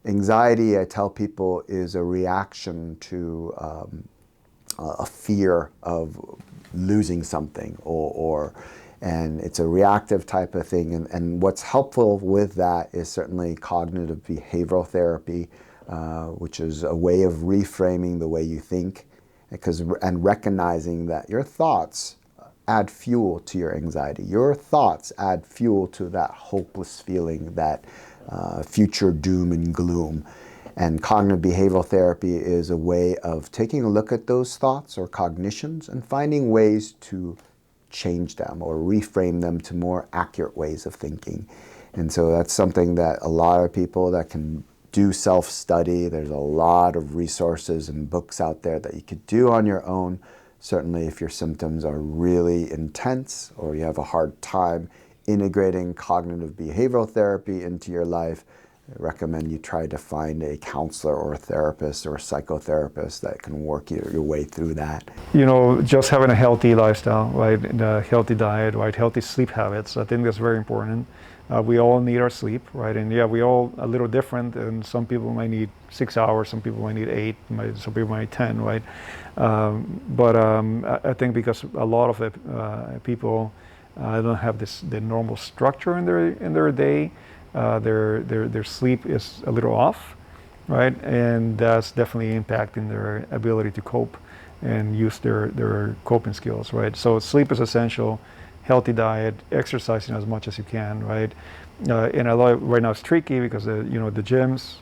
Anxiety, I tell people, is a reaction to a fear of losing something, and it's a reactive type of thing. And what's helpful with that is certainly cognitive behavioral therapy, which is a way of reframing the way you think, and recognizing that your thoughts add fuel to your anxiety. Your thoughts add fuel to that hopeless feeling, that future doom and gloom. And cognitive behavioral therapy is a way of taking a look at those thoughts or cognitions and finding ways to change them or reframe them to more accurate ways of thinking. And so that's something that a lot of people that can do self-study. There's a lot of resources and books out there that you could do on your own. Certainly if your symptoms are really intense or you have a hard time integrating cognitive behavioral therapy into your life, I recommend you try to find a counselor or a therapist or a psychotherapist that can work your way through that. You know, just having a healthy lifestyle, right? And a healthy diet, right? Healthy sleep habits. I think that's very important. We all need our sleep, right? And yeah, we all a little different. And some people might need 6 hours, some people might need 8, some people might need 10, right? I think because a lot of people don't have the normal structure in their day. Their sleep is a little off, right? And that's definitely impacting their ability to cope and use their coping skills, right? So sleep is essential, healthy diet, exercising as much as you can, right? And a lot right now it's tricky because the gyms,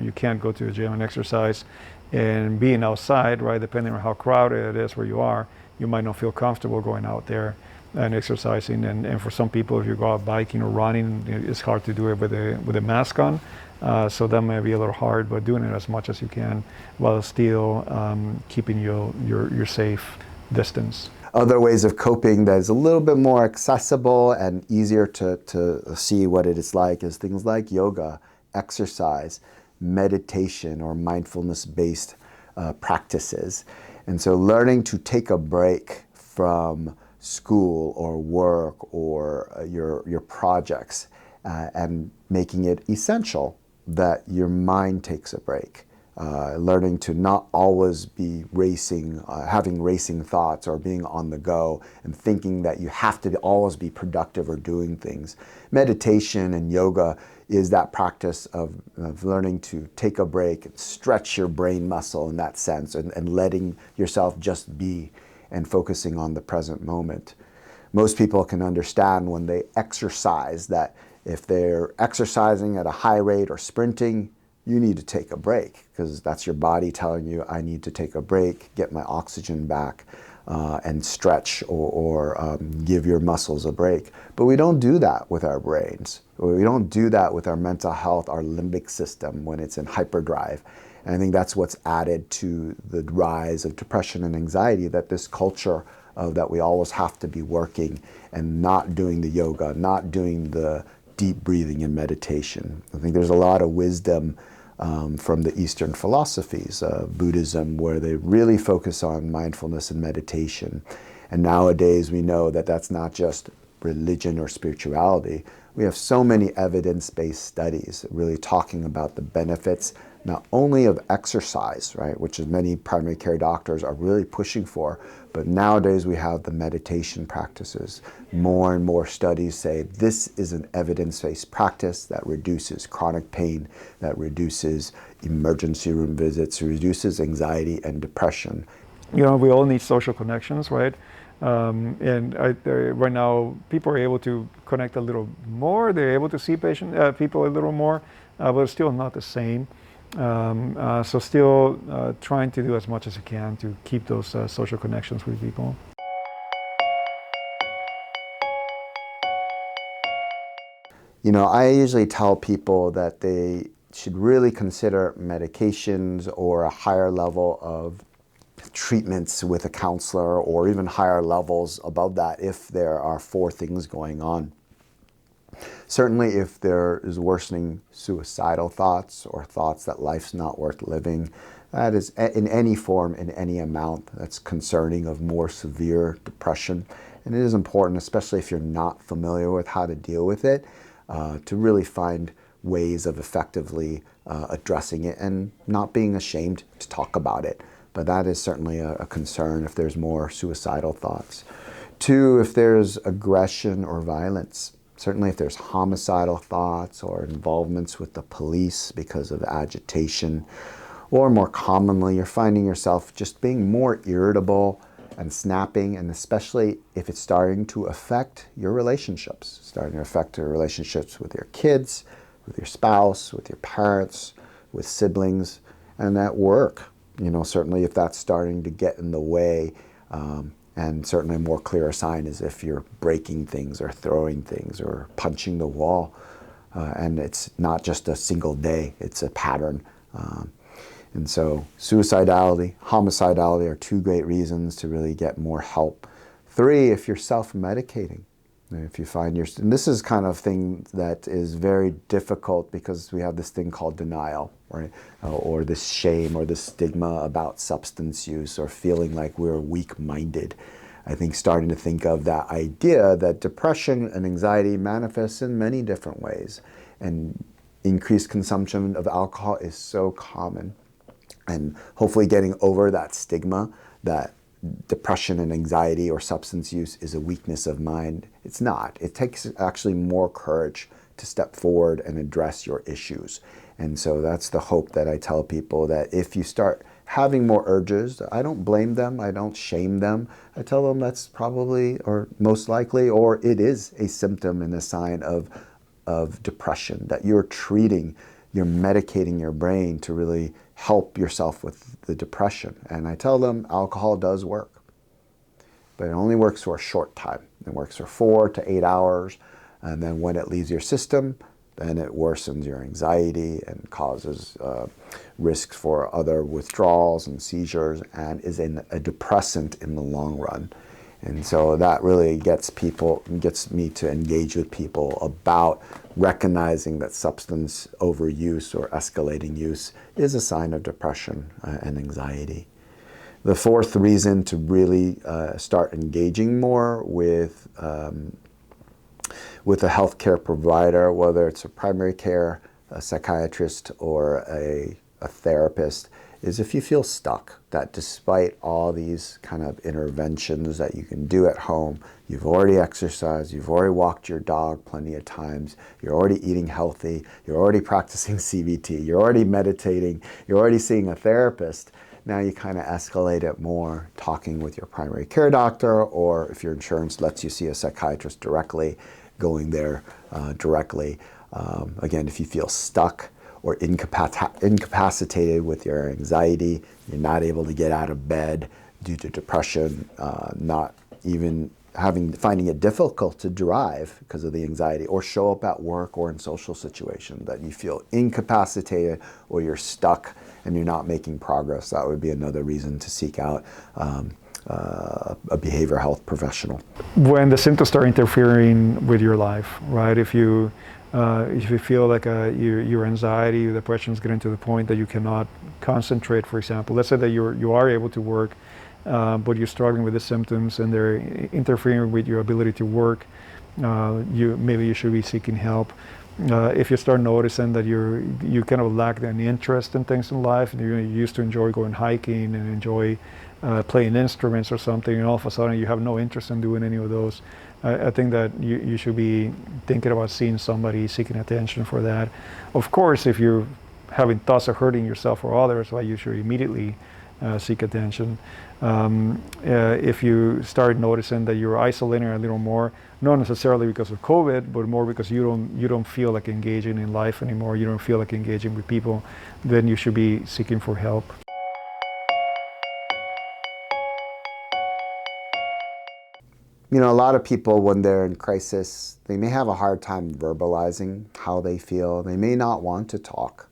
you can't go to a gym and exercise, and being outside, right? Depending on how crowded it is where you are, you might not feel comfortable going out there and exercising, and for some people, if you go out biking or running, it's hard to do it with a mask on. So that may be a little hard, but doing it as much as you can while still keeping your safe distance. Other ways of coping that is a little bit more accessible and easier to see what it is like is things like yoga, exercise, meditation, or mindfulness-based practices. And so learning to take a break from school or work or your projects and making it essential that your mind takes a break. Learning to not always be racing, having racing thoughts or being on the go and thinking that you have to always be productive or doing things. Meditation and yoga is that practice of learning to take a break and stretch your brain muscle in that sense and letting yourself just be and focusing on the present moment. Most people can understand when they exercise that if they're exercising at a high rate or sprinting, you need to take a break because that's your body telling you, I need to take a break, get my oxygen back, and stretch or give your muscles a break. But we don't do that with our brains. We don't do that with our mental health, our limbic system when it's in hyperdrive. And I think that's what's added to the rise of depression and anxiety, that this culture of that we always have to be working and not doing the yoga, not doing the deep breathing and meditation. I think there's a lot of wisdom from the Eastern philosophies, Buddhism, where they really focus on mindfulness and meditation. And nowadays we know that that's not just religion or spirituality. We have so many evidence-based studies really talking about the benefits not only of exercise, right, which is many primary care doctors are really pushing for, but nowadays we have the meditation practices. More and more studies say this is an evidence-based practice that reduces chronic pain, that reduces emergency room visits, reduces anxiety and depression. We all need social connections, right? Right now, people are able to connect a little more. They're able to see people a little more, but it's still not the same. So still trying to do as much as you can to keep those social connections with people. I usually tell people that they should really consider medications or a higher level of treatments with a counselor or even higher levels above that if there are 4 things going on. Certainly if there is worsening suicidal thoughts or thoughts that life's not worth living, that is in any form, in any amount, that's concerning of more severe depression. And it is important, especially if you're not familiar with how to deal with it, to really find ways of effectively addressing it and not being ashamed to talk about it. But that is certainly a concern if there's more suicidal thoughts. 2, if there's aggression or violence. Certainly if there's homicidal thoughts or involvements with the police because of agitation, or more commonly, you're finding yourself just being more irritable and snapping, and especially if it's starting to affect your relationships, starting to affect your relationships with your kids, with your spouse, with your parents, with siblings, and at work. Certainly if that's starting to get in the way, and certainly a more clear sign is if you're breaking things or throwing things or punching the wall. And it's not just a single day, it's a pattern. And so suicidality, homicidality are 2 great reasons to really get more help. 3, if you're self-medicating. If you find and this is kind of thing that is very difficult because we have this thing called denial, right? Or this shame or this stigma about substance use or feeling like we're weak-minded. I think starting to think of that idea that depression and anxiety manifests in many different ways, and increased consumption of alcohol is so common. And hopefully getting over that stigma that depression and anxiety or substance use is a weakness of mind. It's not. It takes actually more courage to step forward and address your issues. And so that's the hope that I tell people, that if you start having more urges, I don't blame them, I don't shame them. I tell them that's probably, or most likely, or it is a symptom and a sign of depression, that you're medicating your brain to really help yourself with the depression. And I tell them alcohol does work, but it only works for a short time. It works for 4 to 8 hours, and then when it leaves your system, then it worsens your anxiety and causes risks for other withdrawals and seizures, and is a depressant in the long run. And so that really gets me to engage with people about recognizing that substance overuse or escalating use is a sign of depression and anxiety. The 4th reason to really start engaging more with a healthcare provider, whether it's a primary care, a psychiatrist, or a therapist, is if you feel stuck, that despite all these kind of interventions that you can do at home, you've already exercised, you've already walked your dog plenty of times, you're already eating healthy, you're already practicing CBT, you're already meditating, you're already seeing a therapist. Now you kind of escalate it more, talking with your primary care doctor, or if your insurance lets you see a psychiatrist directly, going there directly. Again, if you feel stuck or incapacitated with your anxiety, you're not able to get out of bed due to depression, not even finding it difficult to drive because of the anxiety, or show up at work or in social situations, that you feel incapacitated or you're stuck and you're not making progress, that would be another reason to seek out a behavioral health professional. When the symptoms start interfering with your life, right? If you feel like your anxiety, your depression is getting to the point that you cannot concentrate, for example. Let's say that you are able to work, but you're struggling with the symptoms and they're interfering with your ability to work. Maybe you should be seeking help. If you start noticing that you kind of lack any interest in things in life, and you used to enjoy going hiking and enjoy playing instruments or something, and all of a sudden you have no interest in doing any of those, I think that you should be thinking about seeing somebody, seeking attention for that. Of course, if you're having thoughts of hurting yourself or others, well, you should immediately seek attention. If you start noticing that you're isolating a little more, not necessarily because of COVID, but more because you don't feel like engaging in life anymore, you don't feel like engaging with people, then you should be seeking for help. You know, a lot of people, when they're in crisis, they may have a hard time verbalizing how they feel. They may not want to talk.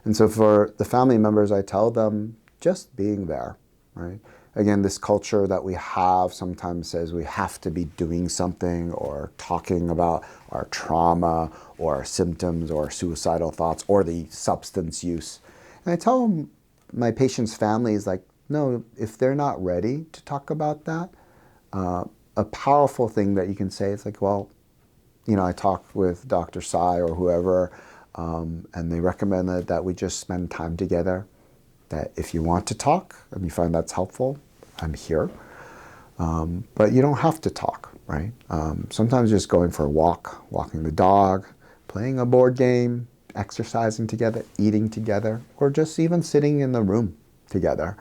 And so for the family members, I tell them, just being there, right? Again, this culture that we have sometimes says we have to be doing something or talking about our trauma or our symptoms or suicidal thoughts or the substance use. And I tell them, my patients' families, like, no, if they're not ready to talk about that, a powerful thing that you can say is like, well, you know, I talked with Dr. Tsai or whoever And they recommend that we just spend time together, that if you want to talk and you find that's helpful, I'm here. But you don't have to talk, right? Sometimes just going for a walk, walking the dog, playing a board game, exercising together, eating together, or just even sitting in the room together.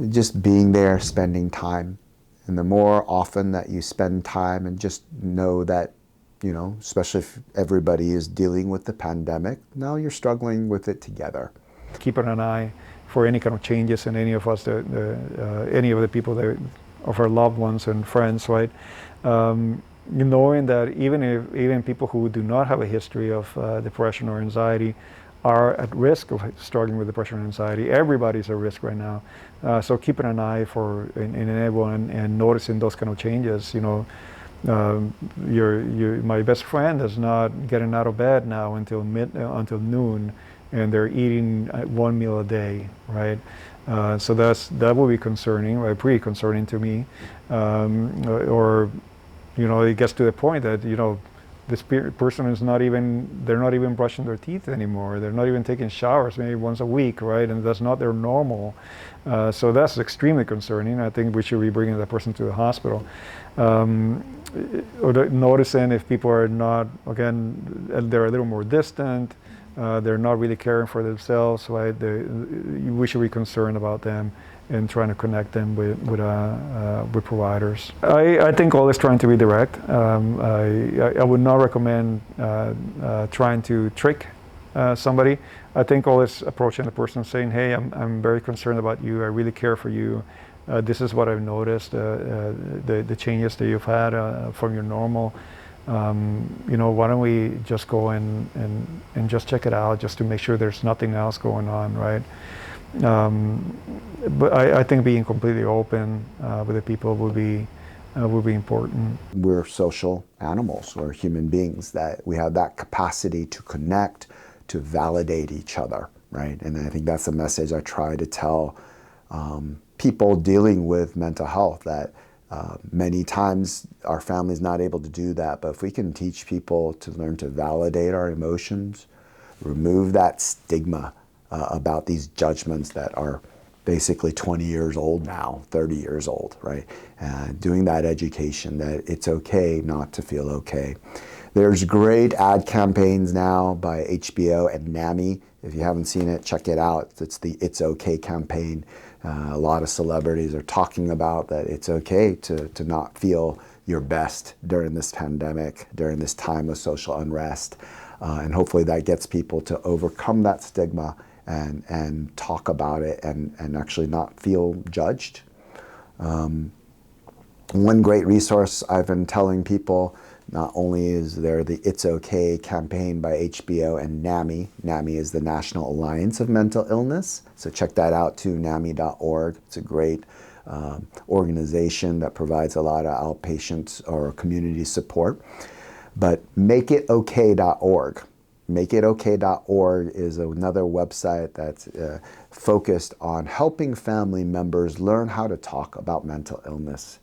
Just being there, spending time. And the more often that you spend time and just know that, especially if everybody is dealing with the pandemic, now you're struggling with it together. Keeping an eye for any kind of changes in any of us, any of the people of our loved ones and friends, right? Knowing that even people who do not have a history of depression or anxiety are at risk of struggling with depression and anxiety. Everybody's at risk right now. So keeping an eye in everyone and noticing those kind of changes. My best friend is not getting out of bed now until noon, and they're eating one meal a day, right? So that will be concerning, right? Pretty concerning to me. Or it gets to the point that this person they're not even brushing their teeth anymore. They're not even taking showers, maybe once a week, right? And that's not their normal. So that's extremely concerning. I think we should be bringing that person to the hospital. Or noticing if people are not, again, they're a little more distant, they're not really caring for themselves, right? We should be concerned about them and trying to connect them with providers. I think always trying to be direct. I would not recommend trying to trick somebody. I think always approaching the person saying, hey, I'm very concerned about you. I really care for you. This is what I've noticed, the changes that you've had from your normal. Why don't we just go and just check it out just to make sure there's nothing else going on, right? But I think being completely open with the people will be important. We're social animals, we're human beings, that we have that capacity to connect, to validate each other, right? And I think that's a message I try to tell people dealing with mental health, that many times our family's not able to do that, but if we can teach people to learn to validate our emotions, remove that stigma about these judgments that are basically 20 years old now, 30 years old, right? Doing that education that it's okay not to feel okay. There's great ad campaigns now by HBO and NAMI. If you haven't seen it, check it out. It's the It's Okay campaign. A lot of celebrities are talking about that it's okay to not feel your best during this pandemic, during this time of social unrest. And hopefully that gets people to overcome that stigma and talk about it and actually not feel judged. One great resource I've been telling people, not only is there the It's Okay campaign by HBO and NAMI. NAMI is the National Alliance of Mental Illness. So check that out too, NAMI.org. It's a great organization that provides a lot of outpatient or community support. But makeitokay.org. Makeitokay.org is another website that's focused on helping family members learn how to talk about mental illness.